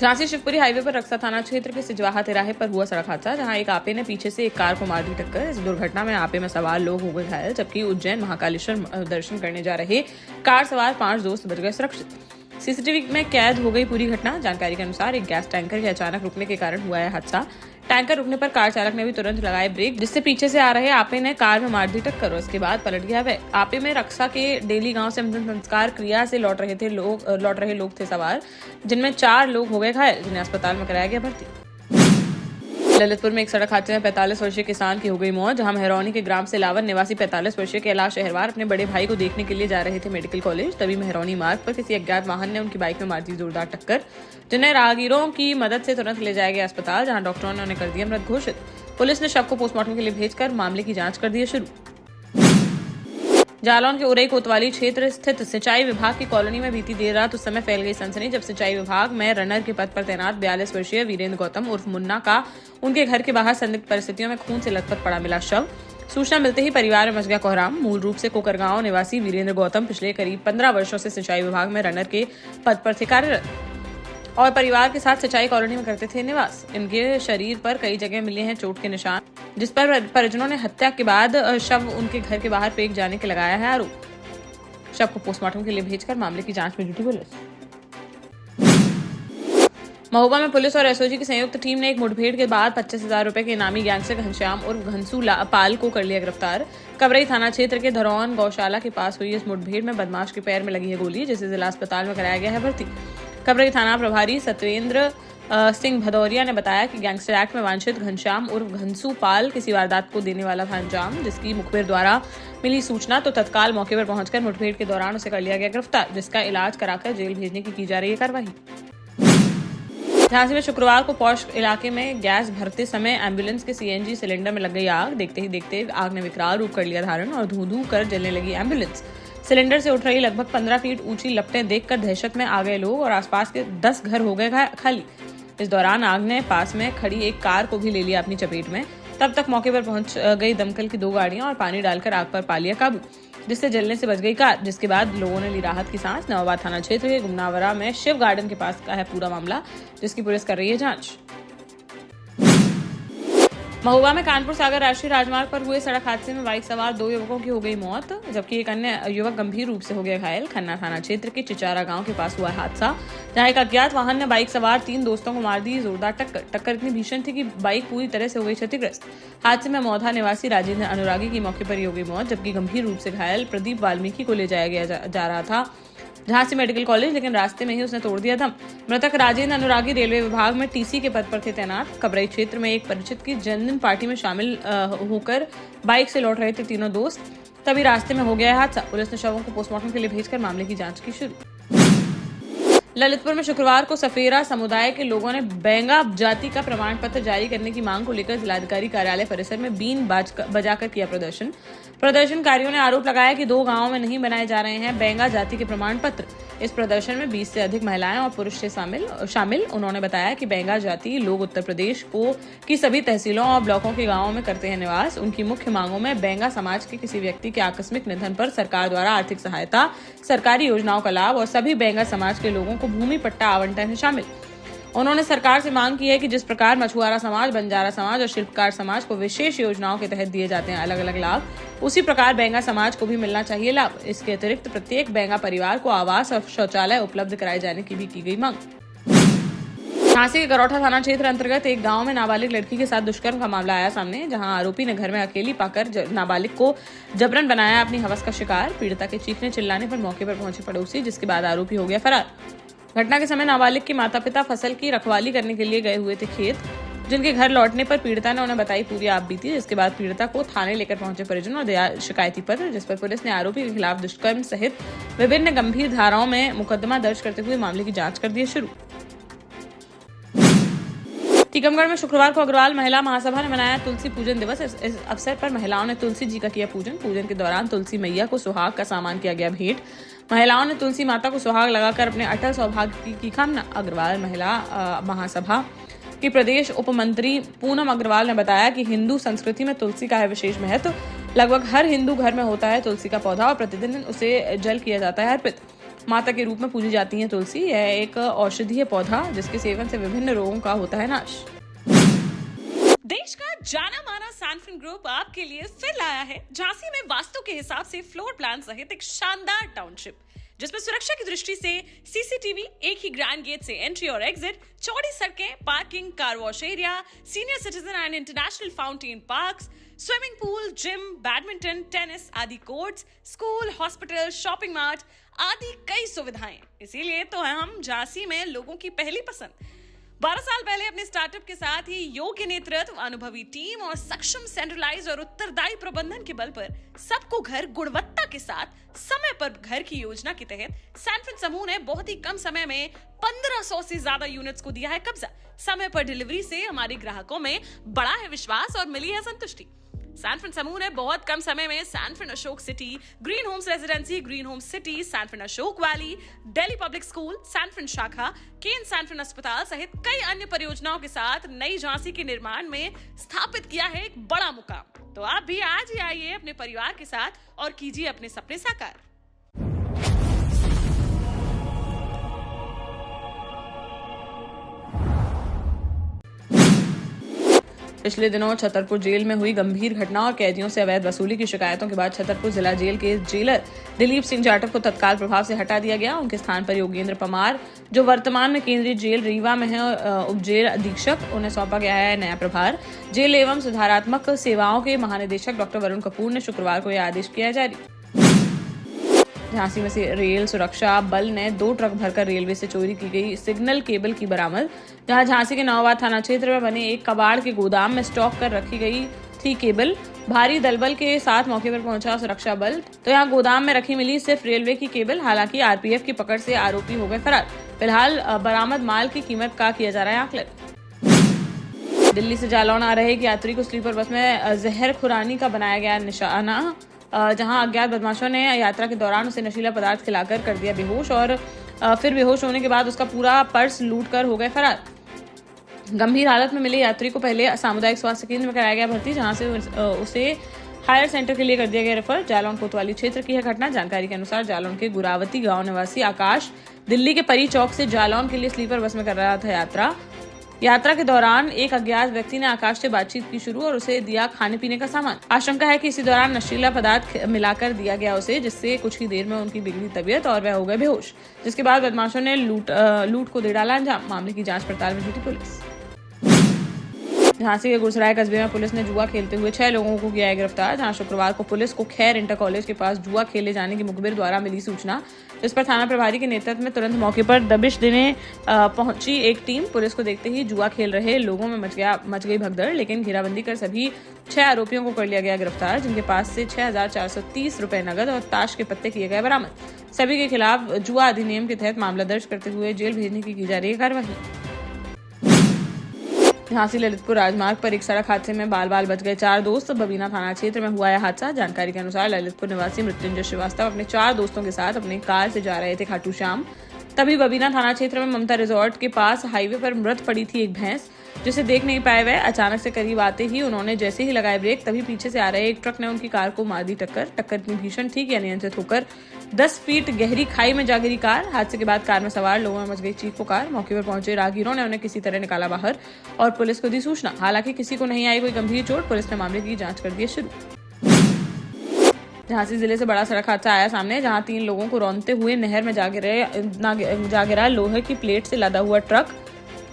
Jhansi Shivpuri highway पर रक्सा थाना क्षेत्र के सिजवाहा तिराहे पर हुआ सड़क हादसा, जहां एक आपे ने पीछे से एक कार को मार दी टक्कर। इस दुर्घटना में आपे में सवार लोग हो गए घायल, जबकि उज्जैन महाकालेश्वर दर्शन करने जा रहे कार सवार 5 दोस्त बच गए सुरक्षित। सीसीटीवी में कैद हो गई पूरी घटना। जानकारी के अनुसार एक गैस टैंकर के अचानक रुकने के कारण हुआ है हादसा। टैंकर रुकने पर कार चालक ने भी तुरंत लगाए ब्रेक, जिससे पीछे से आ रहे आपे ने कार में मार दी टक्कर और उसके बाद पलट गया वह। आपे में रक्सा के डेली गांव से अंतिम संस्कार क्रिया से लौट रहे लोग थे सवार, जिनमें 4 लोग हो गए घायल, जिन्हें अस्पताल में कराया गया भर्ती। ललितपुर में एक सड़क हादसे में 45 वर्षीय किसान की हो गई मौत, जहां मेहरौनी के ग्राम सिलावन निवासी 45 वर्षीय कैलाश अहरवार अपने बड़े भाई को देखने के लिए जा रहे थे मेडिकल कॉलेज। तभी मेहरौनी मार्ग पर किसी अज्ञात वाहन ने उनकी बाइक में मार दी जोरदार टक्कर, जिन्हें राहगीरों की मदद से तुरंत ले जाया गया अस्पताल, जहां डॉक्टरों ने उन्हें कर दिया मृत घोषित। पुलिस ने शव को पोस्टमार्टम के लिए भेजकर मामले की जांच कर दी है शुरू। जालौन के उरई कोतवाली क्षेत्र स्थित सिंचाई विभाग की कॉलोनी में बीती देर रात उस समय फैल गई सनसनी, जब सिंचाई विभाग में रनर के पद पर तैनात 42 वर्षीय वीरेंद्र गौतम उर्फ मुन्ना का उनके घर के बाहर संदिग्ध परिस्थितियों में खून से लथपथ पड़ा मिला शव। सूचना मिलते ही परिवार में मच गया कोहराम। मूल रूप से कोकरगांव निवासी वीरेंद्र गौतम पिछले करीब 15 वर्षों से सिंचाई विभाग में रनर के पद पर थे कार्यरत और परिवार के साथ सिंचाई कॉलोनी में करते थे निवास। इनके शरीर पर कई जगह मिले हैं चोट के निशान, जिस पर परिजनों ने हत्या के बाद शव उनके घर के बाहर फेंक जाने के लगाया है आरोप। शव को पोस्टमार्टम के लिए भेजकर मामले की जांच में जुटी पुलिस। महोबा में पुलिस और एसओजी की संयुक्त टीम ने एक मुठभेड़ के बाद 25,000 रुपए के इनामी गैंगस्टर घनश्याम उर्फ घनसू पाल को कर लिया गिरफ्तार। कबरई थाना क्षेत्र के धरौन गौशाला के पास हुई इस मुठभेड़ में बदमाश के पैर में लगी है गोली, जिसे जिला अस्पताल में कराया गया है भर्ती। कबरई थाना प्रभारी सत्येंद्र सिंह भदौरिया ने बताया कि गैंगस्टर एक्ट में वांछित घनश्याम उर्फ घनसू पाल किसी वारदात को देने वाला था अंजाम, जिसकी मुखबिर द्वारा मिली सूचना तो तत्काल मौके पर पहुंचकर मुठभेड़ के दौरान उसे कर लिया गया गिरफ्तार, जिसका इलाज कराकर जेल भेजने की जा रही है कार्रवाई। झांसी में शुक्रवार को पौष इलाके में गैस भरते समय एम्बुलेंस के सीएनजी सिलेंडर में लग गई आग। देखते ही देखते आग ने विकराल रूप कर लिया धारण और धू-धू कर जलने लगी एम्बुलेंस। सिलेंडर से उठ रही लगभग 15 फीट ऊंची लपटें देखकर दहशत में आ गए लोग और आसपास के 10 घर हो गए खाली। इस दौरान आग ने पास में खड़ी एक कार को भी ले लिया अपनी चपेट में। तब तक मौके पर पहुंच गई दमकल की 2 गाड़ियां और पानी डालकर आग पर पा लिया काबू, जिससे जलने से बच गई कार, जिसके बाद लोगों ने ली राहत की सांस। नवाबाद थाना क्षेत्र के गुमनावरा में शिव गार्डन के पास का है पूरा मामला, जिसकी पुलिस कर रही है जांच। महोबा में कानपुर सागर राष्ट्रीय राजमार्ग पर हुए सड़क हादसे में बाइक सवार 2 युवकों की हो गई मौत, जबकि एक अन्य युवक गंभीर रूप से हो गया घायल। खन्ना थाना क्षेत्र के चिचारा गांव के पास हुआ हादसा, जहां एक अज्ञात वाहन ने बाइक सवार 3 दोस्तों को मार दी जोरदार टक्कर इतनी भीषण थी कि बाइक पूरी तरह से हो गई क्षतिग्रस्त। हादसे में मौधा निवासी राजेंद्र अनुरागी की मौके पर ही हो गई मौत, जबकि गंभीर रूप से घायल प्रदीप वाल्मीकि को ले जाया जा रहा था झांसी मेडिकल कॉलेज, लेकिन रास्ते में ही उसने तोड़ दिया दम। मृतक राजेंद्र अनुरागी रेलवे विभाग में टीसी के पद पर थे तैनात। कबरई क्षेत्र में एक परिचित की जन्मदिन पार्टी में शामिल होकर बाइक से लौट रहे थे तीनों दोस्त, तभी रास्ते में हो गया हादसा। पुलिस ने शवों को पोस्टमार्टम के लिए भेजकर मामले की जांच की शुरू। ललितपुर में शुक्रवार को सफेरा समुदाय के लोगों ने बेंगा जाति का प्रमाण पत्र जारी करने की मांग को लेकर जिलाधिकारी कार्यालय परिसर में बीन बजाकर किया प्रदर्शन। प्रदर्शनकारियों ने आरोप लगाया कि 2 गांवों में नहीं बनाए जा रहे हैं बेंगा जाति के प्रमाण पत्र। इस प्रदर्शन में 20 से अधिक महिलाएं और पुरुष से शामिल। उन्होंने बताया कि बेंगा जाति लोग उत्तर प्रदेश की सभी तहसीलों और ब्लॉकों के गांवों में करते हैं निवास। उनकी मुख्य मांगों में बेंगा समाज के किसी व्यक्ति के आकस्मिक निधन पर सरकार द्वारा आर्थिक सहायता, सरकारी योजनाओं का लाभ और सभी बेंगा समाज के लोगों को भूमि पट्टा आवंटन है शामिल। उन्होंने सरकार से मांग की है कि जिस प्रकार मछुआरा समाज, बंजारा समाज और शिल्पकार समाज को विशेष योजनाओं के तहत दिए जाते हैं अलग अलग लाभ, उसी प्रकार बेंगा समाज को भी मिलना चाहिए लाभ। इसके अतिरिक्त प्रत्येक बेंगा परिवार को आवास और शौचालय उपलब्ध कराए जाने की भी की गई मांग। झांसी के गरौठा थाना क्षेत्र अंतर्गत एक गांव में नाबालिग लड़की के साथ दुष्कर्म का मामला आया सामने, जहां आरोपी ने घर में अकेली पाकर नाबालिग को जबरन बनाया अपनी हवस का शिकार। पीड़िता के चीखने चिल्लाने पर मौके पर पहुंचे पड़ोसी, जिसके बाद आरोपी हो गया फरार। घटना के समय नाबालिग के माता पिता फसल की रखवाली करने के लिए गए हुए थे खेत, जिनके घर लौटने पर पीड़िता ने उन्हें बताई पूरी आप बीती, जिसके बाद पीड़िता को थाने लेकर पहुंचे परिजन और दिया शिकायती पत्र, जिस पर पुलिस ने आरोपी के खिलाफ दुष्कर्म सहित विभिन्न गंभीर धाराओं में मुकदमा दर्ज करते हुए मामले की जांच कर दी शुरू। टीकमगढ़ में शुक्रवार को अग्रवाल महिला महासभा ने मनाया तुलसी पूजन दिवस। इस अवसर पर महिलाओं ने तुलसी जी का किया पूजन। पूजन के दौरान तुलसी मैया को सुहाग का सामान किया गया भेंट। महिलाओं ने तुलसी माता को सुहाग लगाकर अपने अटल सौभाग्य की कामना। अग्रवाल महिला महासभा की प्रदेश उपमंत्री पूनम अग्रवाल ने बताया कि हिंदू संस्कृति में तुलसी का है विशेष महत्व। लगभग हर हिंदू घर में होता है तुलसी का पौधा और प्रतिदिन उसे जल किया जाता है अर्पित। माता के रूप में पूजी जाती है तुलसी। यह एक औषधीय पौधा जिसके सेवन से विभिन्न रोगों का होता है नाश। देश का जाना माना सैनफिन ग्रुप आपके लिए फिर लाया है झांसी में वास्तु के हिसाब से फ्लोर प्लान सहित एक शानदार टाउनशिप, जिसमें सुरक्षा की दृष्टि से सीसीटीवी, एक ही ग्रैंड गेट से एंट्री और एग्जिट, चौड़ी सड़कें, parking, car wash area, senior citizen and international fountain parks, swimming pool, gym, badminton, tennis आदि courts, school, hospital, shopping mart आदि कई सुविधाएं। इसीलिए तो हम झांसी में लोगों की पहली पसंद। 12 साल पहले अपने स्टार्टअप के साथ ही योग्य नेतृत्व, अनुभवी टीम और सक्षम सेंट्रलाइज और उत्तरदायी प्रबंधन के बल पर सबको घर गुणवत्ता के साथ समय पर घर की योजना के तहत सैनफिन समूह ने बहुत ही कम समय में 1500 से ज्यादा यूनिट्स को दिया है कब्जा। समय पर डिलीवरी से हमारे ग्राहकों में बड़ा है विश्वास और मिली है संतुष्टि। सैनफिन समूह ने बहुत कम समय में Sanfin Ashok City, Green Homes Residency, Green Homes City, Sanfin Ashok Valley, Delhi Public School, Sanfin शाखा, केन सैनफिन अस्पताल सहित कई अन्य परियोजनाओं के साथ नई झांसी के निर्माण में स्थापित किया है एक बड़ा मुकाम। तो आप भी आज ही आइए अपने परिवार के साथ और कीजिए अपने सपने साकार। पिछले दिनों छतरपुर जेल में हुई गंभीर घटना और कैदियों से अवैध वसूली की शिकायतों के बाद छतरपुर जिला जेल के जेलर दिलीप सिंह जाटव को तत्काल प्रभाव से हटा दिया गया। उनके स्थान पर योगेंद्र पमार, जो वर्तमान में केंद्रीय जेल रीवा में है, उप जेल अधीक्षक, उन्हें सौंपा गया है नया प्रभार। जेल एवं सुधारात्मक सेवाओं के महानिदेशक डॉक्टर वरुण कपूर ने शुक्रवार को यह आदेश किया जारी। झांसी में से रेल सुरक्षा बल ने 2 ट्रक भरकर रेलवे से चोरी की गई सिग्नल केबल की बरामद। जहां झांसी के नौवाद थाना क्षेत्र में बने एक कबाड़ के गोदाम में स्टॉक कर रखी गई थी केबल। भारी दलबल के साथ मौके पर पहुंचा सुरक्षा बल तो यहां गोदाम में रखी मिली सिर्फ रेलवे की केबल। हालांकि आरपीएफ की पकड़ से आरोपी हो गए फरार। फिलहाल बरामद माल की कीमत का किया जा रहा है आकलन। दिल्ली से जालौन आ रहे एक यात्री को स्लीपर बस में जहर खुरानी का बनाया गया निशाना, जहां अज्ञात बदमाशों ने यात्रा के दौरान उसे नशीला पदार्थ खिलाकर कर दिया बेहोश और फिर बेहोश होने के बाद उसका पूरा पर्स लूट कर हो गए फरार। गंभीर हालत में मिले यात्री को पहले सामुदायिक स्वास्थ्य केंद्र में कराया गया भर्ती, जहां से उसे हायर सेंटर के लिए कर दिया गया रेफर। जालौन कोतवाली क्षेत्र की यह घटना। जानकारी के अनुसार जालौन के गुरावती गांव निवासी आकाश दिल्ली के परी चौक से जालौन के लिए स्लीपर बस में कर रहा था यात्रा के दौरान एक अज्ञात व्यक्ति ने आकाश से बातचीत की शुरू और उसे दिया खाने पीने का सामान। आशंका है कि इसी दौरान नशीला पदार्थ मिलाकर दिया गया उसे, जिससे कुछ ही देर में उनकी बिगड़ी तबीयत और वह हो गए बेहोश, जिसके बाद बदमाशों ने लूट को दे डाला अंजाम। मामले की जांच पड़ताल में जुटी पुलिस। झांसी के गुरसराय कस्बे में पुलिस ने जुआ खेलते हुए 6 लोगों को किया है गिरफ्तार। जहां शुक्रवार को पुलिस को खैर इंटर कॉलेज के पास जुआ खेले जाने की मुखबिर द्वारा मिली सूचना, इस पर थाना प्रभारी के नेतृत्व में तुरंत मौके पर दबिश देने पहुंची एक टीम। पुलिस को देखते ही जुआ खेल रहे लोगों में मच गई भगदड़, लेकिन घेराबंदी कर सभी 6 आरोपियों को कर लिया गया गिरफ्तार, जिनके पास से 6430 रुपए नगद और ताश के पत्ते किए गए बरामद। सभी के खिलाफ जुआ अधिनियम के तहत मामला दर्ज करते हुए जेल भेजने की जा रही है कार्रवाई। झांसी ललितपुर राजमार्ग पर एक सड़क हादसे में बाल बच गए 4 दोस्त। बबीना थाना क्षेत्र में हुआ यह हादसा। जानकारी के अनुसार ललितपुर निवासी मृत्युंजय श्रीवास्तव अपने 4 दोस्तों के साथ अपनी कार से जा रहे थे खाटू श्याम। तभी बबीना थाना क्षेत्र में ममता रिजॉर्ट के पास हाईवे पर मृत पड़ी थी एक भैंस, जिसे देख नहीं पाए वह अचानक से करीब आते ही उन्होंने जैसे ही लगाए ब्रेक, तभी पीछे से आ रहे एक ट्रक ने उनकी कार को मार दी टक्कर इतनी भीषण थी कि अनियंत्रित होकर 10 फीट गहरी खाई में जा गिरी कार। हादसे के बाद कार में सवार लोगों में मच गई चीख पुकार। मौके पर पहुंचे राहगीरों ने उन्हें किसी तरह निकाला बाहर और पुलिस को दी सूचना। हालांकि किसी को नहीं आई कोई गंभीर चोट। पुलिस ने मामले की जांच कर दी शुरू। झांसी जिले से बड़ा सड़क हादसा आया सामने, जहां 3 लोगों को रौंदते हुए नहर में जा गिरा लोहे की प्लेट से लदा हुआ ट्रक।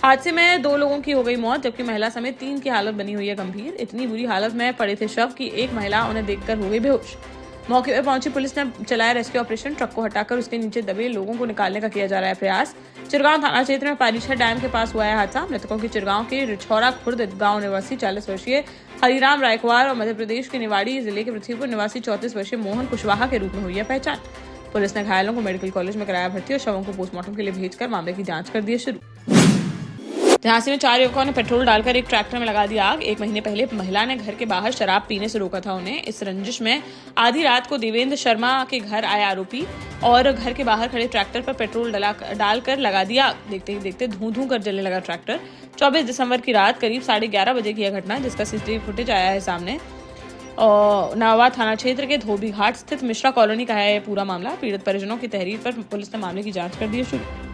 हादसे में 2 लोगों की हो गई मौत, जबकि महिला समेत 3 की हालत बनी हुई है गंभीर। इतनी बुरी हालत में पड़े थे शव कि एक महिला उन्हें देखकर हो गई बेहोश। मौके पर पहुंची पुलिस ने चलाया रेस्क्यू ऑपरेशन। ट्रक को हटाकर उसके नीचे दबे लोगों को निकालने का किया जा रहा है प्रयास। चिरगांव थाना क्षेत्र में पारीछा डैम के पास हुआ है हादसा। मृतकों की चिरगांव के रिछौरा खुर्द गांव निवासी 40 वर्षीय हरिराम रायकवार और मध्य प्रदेश के निवाड़ी जिले के पृथ्वीपुर निवासी 34 वर्षीय मोहन कुशवाहा के रूप में हुई है पहचान। पुलिस ने घायलों को मेडिकल कॉलेज में कराया भर्ती और शवों को पोस्टमार्टम के लिए भेजकर मामले की जांच कर दी शुरू। झांसी में 4 युवकों ने पेट्रोल डालकर एक ट्रैक्टर में लगा दिया आग। 1 महीने पहले महिला ने घर के बाहर शराब पीने से रोका था उन्हें। इस रंजिश में आधी रात को देवेंद्र शर्मा के घर आया आरोपी और घर के बाहर खड़े ट्रैक्टर पर पेट्रोल डालकर लगा दिया। देखते ही देखते धूं कर जलने लगा ट्रैक्टर। 24 दिसंबर की रात करीब 11:30 बजे की यह घटना, जिसका सीसीटीवी फुटेज आया है सामने। नावा थाना क्षेत्र के धोबी घाट स्थित मिश्रा कॉलोनी का है पूरा मामला। पीड़ित परिजनों की तहरीर पर पुलिस ने मामले की जांच कर दी है शुरू।